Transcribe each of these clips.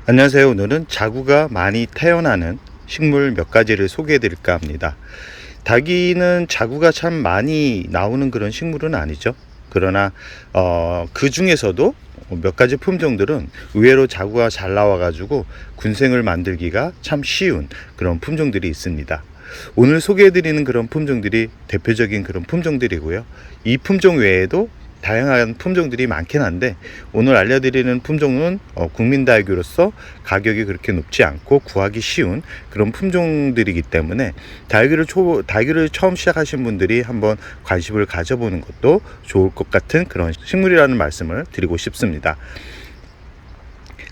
안녕하세요. 오늘은 자구가 많이 태어나는 식물 몇 가지를 소개해 드릴까 합니다. 닭이는 자구가 참 많이 나오는 그런 식물은 아니죠. 그러나 그 중에서도 몇 가지 품종들은 의외로 자구가 잘 나와 가지고 군생을 만들기가 참 쉬운 그런 품종들이 있습니다. 오늘 소개해 드리는 그런 품종들이 대표적인 그런 품종들이고요. 이 품종 외에도 다양한 품종들이 많긴 한데 오늘 알려드리는 품종은 국민다육이로서 가격이 그렇게 높지 않고 구하기 쉬운 그런 품종들이기 때문에 다육이를 처음 시작하신 분들이 한번 관심을 가져보는 것도 좋을 것 같은 그런 식물이라는 말씀을 드리고 싶습니다.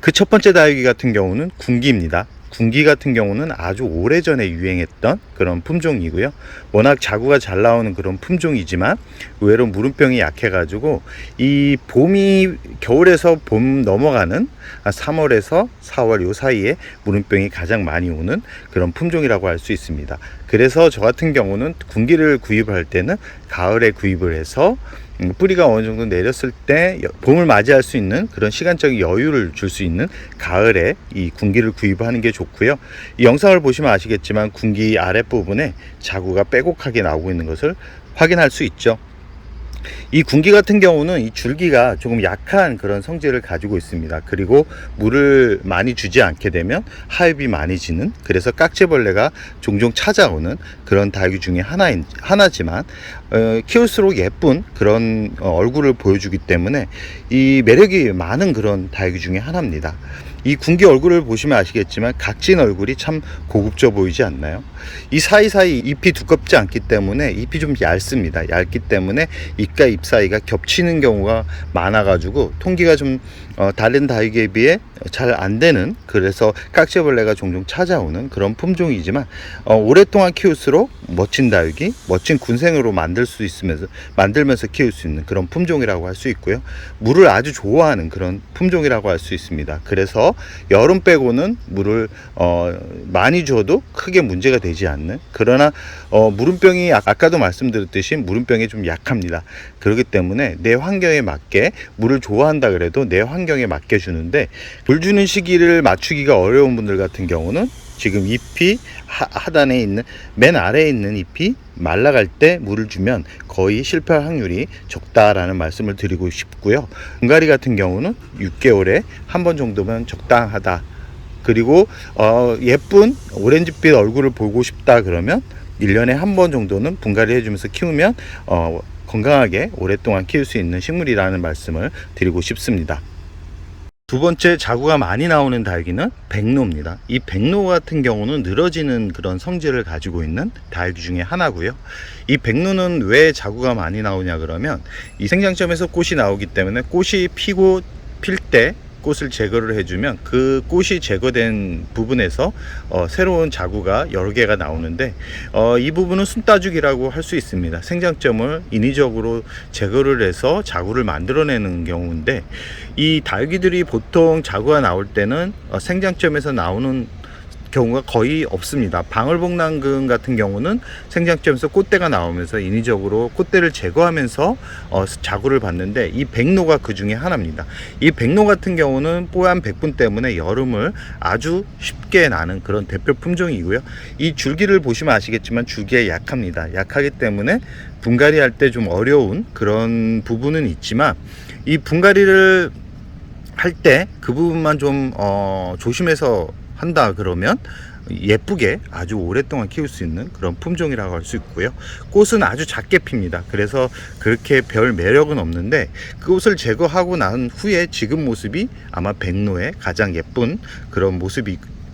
그 첫 번째 다육이 같은 경우는 군기입니다. 군기 같은 경우는 아주 오래전에 유행했던 그런 품종이고요. 워낙 자구가 잘 나오는 그런 품종이지만 의외로 무름병이 약해가지고 이 겨울에서 봄 넘어가는 3월에서 4월 요 사이에 무름병이 가장 많이 오는 그런 품종이라고 할 수 있습니다. 그래서 저 같은 경우는 군기를 구입할 때는 가을에 구입을 해서 뿌리가 어느 정도 내렸을 때 봄을 맞이할 수 있는 그런 시간적인 여유를 줄 수 있는 가을에 이 군기를 구입하는 게 좋고요. 이 영상을 보시면 아시겠지만 군기 아랫부분에 자구가 빼곡하게 나오고 있는 것을 확인할 수 있죠. 이 군기 같은 경우는 이 줄기가 조금 약한 그런 성질을 가지고 있습니다. 그리고 물을 많이 주지 않게 되면 하엽이 많이 지는, 그래서 깍지벌레가 종종 찾아오는 그런 다육이 중에 하나지만 키울수록 예쁜 그런 얼굴을 보여주기 때문에 이 매력이 많은 그런 다육이 중에 하나입니다. 이 군기 얼굴을 보시면 아시겠지만 각진 얼굴이 참 고급져 보이지 않나요? 이 사이사이 잎이 두껍지 않기 때문에 잎이 좀 얇습니다. 얇기 때문에 잎과 잎 사이가 겹치는 경우가 많아가지고 통기가 좀 다른 다육이에 비해 잘 안 되는, 그래서 깍지벌레가 종종 찾아오는 그런 품종이지만 오랫동안 키울수록 멋진 다육이, 멋진 군생으로 만들면서 키울 수 있는 그런 품종이라고 할 수 있고요. 물을 아주 좋아하는 그런 품종이라고 할 수 있습니다. 그래서 여름 빼고는 물을 많이 줘도 크게 문제가 되지 않는, 그러나 무름병이 아까도 말씀드렸듯이 무름병이 좀 약합니다. 그렇기 때문에 내 환경에 맞게 물을 좋아한다 그래도 내 환경에 맞게 주는데, 물 주는 시기를 맞추기가 어려운 분들 같은 경우는 지금 잎이 하단에 있는, 맨 아래에 있는 잎이 말라갈 때 물을 주면 거의 실패할 확률이 적다라는 말씀을 드리고 싶고요. 분갈이 같은 경우는 6개월에 한 번 정도면 적당하다. 그리고 예쁜 오렌지빛 얼굴을 보고 싶다 그러면 1년에 한 번 정도는 분갈이 해주면서 키우면 건강하게 오랫동안 키울 수 있는 식물이라는 말씀을 드리고 싶습니다. 두 번째, 자구가 많이 나오는 다육이는 백로입니다. 이 백로 같은 경우는 늘어지는 그런 성질을 가지고 있는 다육이 중에 하나고요. 이 백로는 왜 자구가 많이 나오냐 그러면 이 생장점에서 꽃이 나오기 때문에 꽃이 피고 필 때 꽃을 제거를 해주면 그 꽃이 제거된 부분에서 새로운 자구가 여러 개가 나오는데 이 부분은 순따죽이라고 할 수 있습니다. 생장점을 인위적으로 제거를 해서 자구를 만들어내는 경우인데, 이 다육이들이 보통 자구가 나올 때는 생장점에서 나오는 경우가 거의 없습니다. 방울복랑금 같은 경우는 생장점에서 꽃대가 나오면서 인위적으로 꽃대를 제거하면서 자구를 받는데, 이 백로가 그 중에 하나입니다. 이 백로 같은 경우는 뽀얀 백분 때문에 여름을 아주 쉽게 나는 그런 대표 품종이고요. 이 줄기를 보시면 아시겠지만 줄기에 약합니다. 약하기 때문에 분갈이 할 때 좀 어려운 그런 부분은 있지만, 이 분갈이를 할 때 그 부분만 좀 조심해서 한다 그러면 예쁘게 아주 오랫동안 키울 수 있는 그런 품종이라고 할 수 있고요. 꽃은 아주 작게 핍니다. 그래서 그렇게 별 매력은 없는데, 그 꽃을 제거하고 난 후에 지금 모습이 아마 백로의 가장 예쁜 그런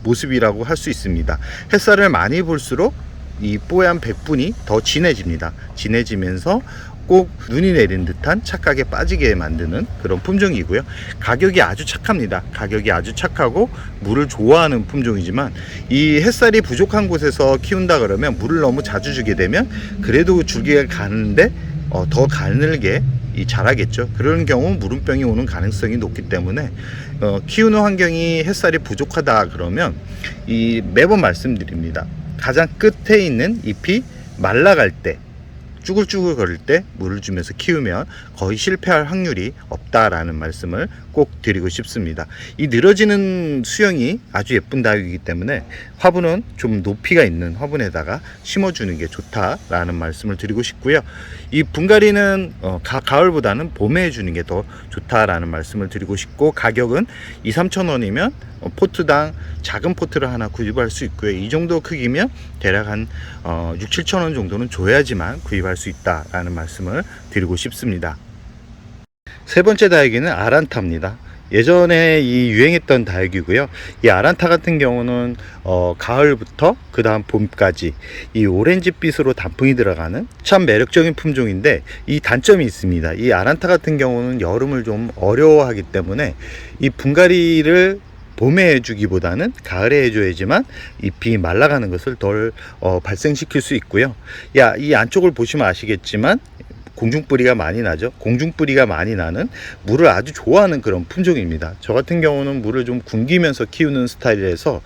모습이라고 할 수 있습니다. 햇살을 많이 볼수록 이 뽀얀 백분이 더 진해집니다. 진해지면서 꼭 눈이 내린 듯한 착각에 빠지게 만드는 그런 품종이고요. 가격이 아주 착합니다. 가격이 아주 착하고 물을 좋아하는 품종이지만, 이 햇살이 부족한 곳에서 키운다 그러면 물을 너무 자주 주게 되면 그래도 줄기가 가는데 더 가늘게 자라겠죠. 그런 경우 무름병이 오는 가능성이 높기 때문에 키우는 환경이 햇살이 부족하다 그러면 매번 말씀드립니다. 가장 끝에 있는 잎이 말라갈 때, 쭈글쭈글 거릴 때 물을 주면서 키우면 거의 실패할 확률이 없다라는 말씀을 꼭 드리고 싶습니다. 이 늘어지는 수영이 아주 예쁜 다육이기 때문에 화분은 좀 높이가 있는 화분에다가 심어주는 게 좋다라는 말씀을 드리고 싶고요. 이 분갈이는 가을보다는 봄에 해주는 게 더 좋다라는 말씀을 드리고 싶고, 가격은 2-3천 원이면 포트당 작은 포트를 하나 구입할 수 있고요. 이 정도 크기면 대략 한 6-7천 원 정도는 줘야지만 구입할 수 있다라는 말씀을 드리고 싶습니다. 세 번째 다육이는 아란타입니다. 예전에 이 유행했던 다육이고요. 이 아란타 같은 경우는 가을부터 그 다음 봄까지 이 오렌지빛으로 단풍이 들어가는 참 매력적인 품종인데, 이 단점이 있습니다. 이 아란타 같은 경우는 여름을 좀 어려워하기 때문에 이 분갈이를 봄에 해주기보다는 가을에 해줘야지만 잎이 말라가는 것을 덜 발생시킬 수 있고요. 이 안쪽을 보시면 아시겠지만 공중뿌리가 많이 나죠. 공중뿌리가 많이 나는, 물을 아주 좋아하는 그런 품종입니다. 저 같은 경우는 물을 좀 굶기면서 키우는 스타일이라서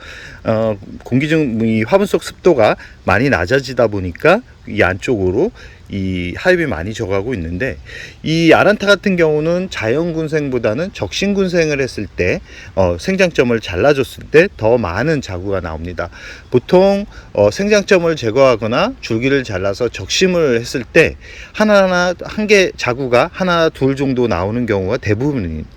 이 화분 속 습도가 많이 낮아지다 보니까 이 안쪽으로 이 하엽이 많이 져가고 있는데, 이 아란타 같은 경우는 자연군생보다는 적신군생을 했을 때 생장점을 잘라줬을 때 더 많은 자구가 나옵니다. 보통 생장점을 제거하거나 줄기를 잘라서 적심을 했을 때 한 개 자구가 하나 둘 정도 나오는 경우가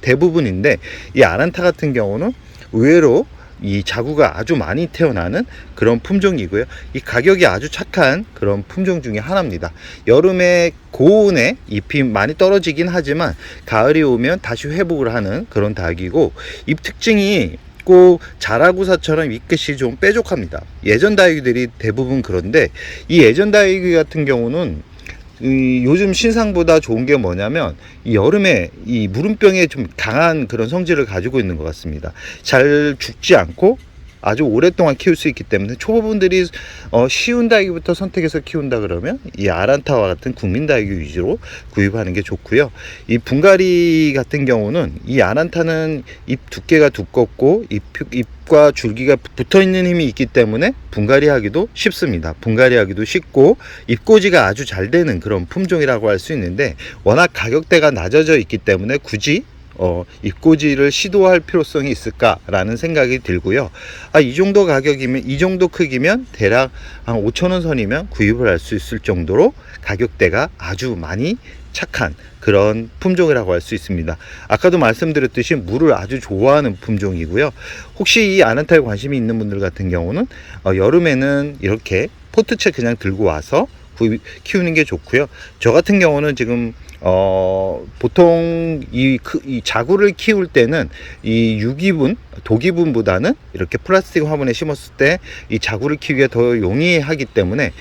대부분인데, 이 아란타 같은 경우는 의외로 이 자구가 아주 많이 태어나는 그런 품종이고요. 이 가격이 아주 착한 그런 품종 중에 하나입니다. 여름에 고온에 잎이 많이 떨어지긴 하지만 가을이 오면 다시 회복을 하는 그런 다육이고, 잎 특징이 꼭 자라구사처럼 잎끝이 좀 뾰족합니다. 예전 다육이들이 대부분 그런데, 이 예전 다육이 같은 경우는 요즘 신상보다 좋은 게 뭐냐면, 이 여름에 이 무름병에 좀 강한 그런 성질을 가지고 있는 것 같습니다. 잘 죽지 않고 아주 오랫동안 키울 수 있기 때문에 초보분들이 쉬운 다육이부터 선택해서 키운다 그러면 이 아란타와 같은 국민 다육이 위주로 구입하는 게 좋고요. 이 분갈이 같은 경우는 이 아란타는 잎 두께가 두껍고 잎과 줄기가 붙어있는 힘이 있기 때문에 분갈이하기도 쉽습니다. 분갈이하기도 쉽고 잎꽂이가 아주 잘 되는 그런 품종이라고 할 수 있는데, 워낙 가격대가 낮아져 있기 때문에 굳이 잎꽂이를 시도할 필요성이 있을까라는 생각이 들고요. 이 정도 가격이면, 이 정도 크기면 대략 한 5,000원 선이면 구입을 할 수 있을 정도로 가격대가 아주 많이 착한 그런 품종이라고 할 수 있습니다. 아까도 말씀드렸듯이 물을 아주 좋아하는 품종이고요. 혹시 이 아란타에 관심이 있는 분들 같은 경우는 여름에는 이렇게 포트채 그냥 들고 와서 키우는 게 좋고요. 저 같은 경우는 지금 보통 이 자구를 키울 때는 이 유기분, 도기분보다는 이렇게 플라스틱 화분에 심었을 때 이 자구를 키우기가 더 용이하기 때문에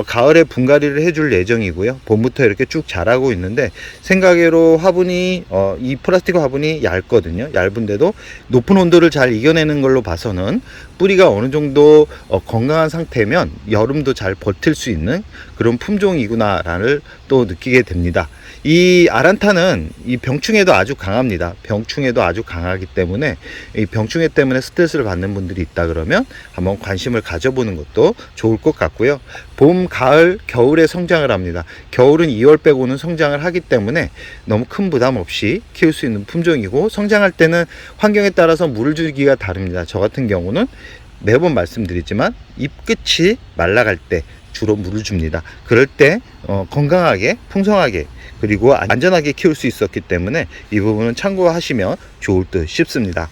가을에 분갈이를 해줄 예정이고요. 봄부터 이렇게 쭉 자라고 있는데, 생각외로 화분이 이 플라스틱 화분이 얇거든요. 얇은데도 높은 온도를 잘 이겨내는 걸로 봐서는 뿌리가 어느 정도 건강한 상태면 여름도 잘 버틸 수 있는 그런 품종이구나라를 또 느끼게 됩니다. 이 아란타는 이 병충해도 아주 강합니다. 병충해도 아주 강하기 때문에 이 병충해 때문에 스트레스를 받는 분들이 있다 그러면 한번 관심을 가져보는 것도 좋을 것 같고요. 봄, 가을, 겨울에 성장을 합니다. 겨울은 2월 빼고는 성장을 하기 때문에 너무 큰 부담 없이 키울 수 있는 품종이고, 성장할 때는 환경에 따라서 물을 주기가 다릅니다. 저 같은 경우는 매번 말씀드리지만 잎 끝이 말라갈 때 주로 물을 줍니다. 그럴 때 건강하게, 풍성하게, 그리고 안전하게 키울 수 있었기 때문에 이 부분은 참고하시면 좋을 듯 싶습니다.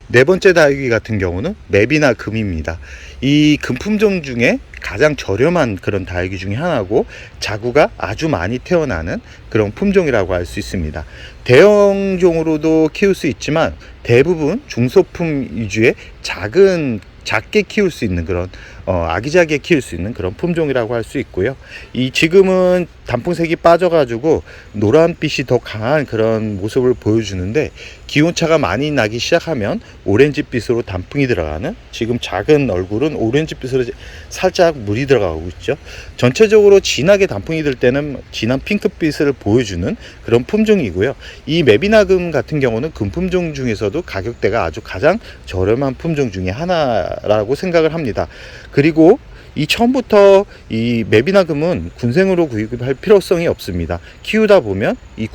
네 번째 다육이 같은 경우는 맵이나 금입니다. 이 금품종 중에 가장 저렴한 그런 다육이 중에 하나고, 자구가 아주 많이 태어나는 그런 품종이라고 할 수 있습니다. 대형종으로도 키울 수 있지만 대부분 중소품 위주의 작게 키울 수 있는 그런 아기자기하게 키울 수 있는 그런 품종이라고 할 수 있고요. 이 지금은 단풍색이 빠져가지고 노란빛이 더 강한 그런 모습을 보여주는데, 기온차가 많이 나기 시작하면 오렌지빛으로 단풍이 들어가는, 지금 작은 얼굴은 오렌지빛으로 살짝 물이 들어가고 있죠. 전체적으로 진하게 단풍이 들 때는 진한 핑크빛을 보여주는 그런 품종이고요. 이 메비나금 같은 경우는 금품종 중에서도 가격대가 아주 가장 저렴한 품종 중에 하나라고 생각을 합니다. 그리고 이 처음부터 이 맵이나금은 군생으로 구입할 필요성이 없습니다. 키우다 보면 이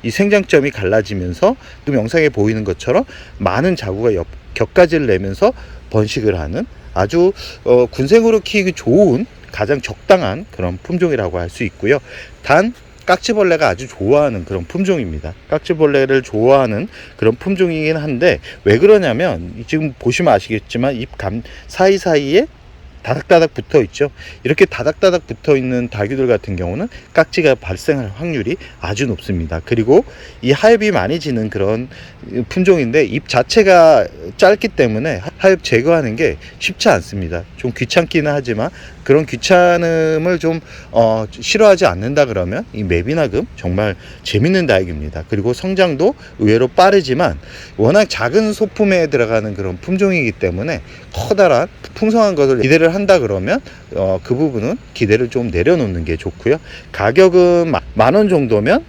생장점이 갈라지면서 또 영상에 보이는 것처럼 많은 자구가 격가지를 내면서 번식을 하는 아주 군생으로 키우기 좋은 가장 적당한 그런 품종이라고 할 수 있고요. 단 깍지벌레가 아주 좋아하는 그런 품종입니다. 깍지벌레를 좋아하는 그런 품종이긴 한데, 왜 그러냐면 지금 보시면 아시겠지만 잎감 사이사이에 다닥다닥 붙어 있죠. 이렇게 다닥다닥 붙어 있는 다규들 같은 경우는 깍지가 발생할 확률이 아주 높습니다. 그리고 이 하엽이 많이 지는 그런 품종인데, 잎 자체가 짧기 때문에 하엽 제거하는 게 쉽지 않습니다. 좀 귀찮기는 하지만 그런 귀찮음을 좀 싫어하지 않는다 그러면 이 맵이나금 정말 재밌는 다육입니다. 그리고 성장도 의외로 빠르지만 워낙 작은 소품에 들어가는 그런 품종이기 때문에 커다란 풍성한 것을 기대를 한다 그러면 그 부분은 기대를 좀 내려놓는 게 좋고요. 가격은 10,000원 정도면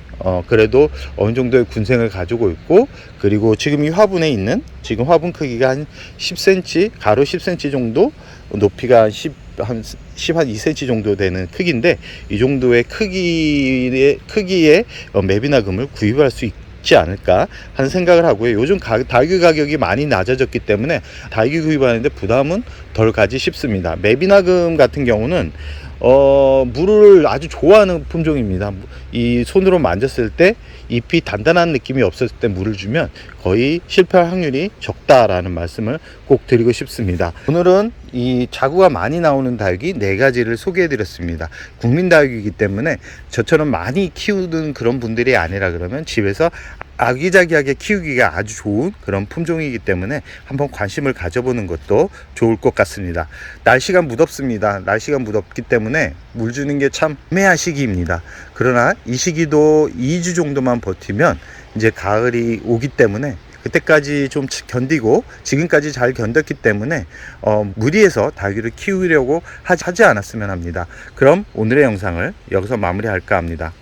그래도 어느 정도의 군생을 가지고 있고, 그리고 지금 이 화분에 있는 지금 화분 크기가 한 10cm, 가로 10cm 정도, 높이가 한 2cm 정도 되는 크기인데, 이 정도의 크기의 맵이나금을 구입할 수 있지 않을까 하는 생각을 하고요. 요즘 다육이 가격이 많이 낮아졌기 때문에 다육이 구입하는데 부담은 덜 가지 싶습니다. 맵이나금 같은 경우는 물을 아주 좋아하는 품종입니다. 이 손으로 만졌을 때 잎이 단단한 느낌이 없었을 때 물을 주면 거의 실패할 확률이 적다라는 말씀을 꼭 드리고 싶습니다. 오늘은 이 자구가 많이 나오는 다육이 4가지를 소개해 드렸습니다. 국민 다육이기 때문에 저처럼 많이 키우는 그런 분들이 아니라 그러면 집에서 아기자기하게 키우기가 아주 좋은 그런 품종이기 때문에 한번 관심을 가져보는 것도 좋을 것 같습니다. 날씨가 무덥습니다. 날씨가 무덥기 때문에 물 주는 게 참 애매한 시기입니다. 그러나 이 시기도 2주 정도만 버티면 이제 가을이 오기 때문에 그때까지 좀 견디고 지금까지 잘 견뎠기 때문에 무리해서 다육이를 키우려고 하지 않았으면 합니다. 그럼 오늘의 영상을 여기서 마무리할까 합니다.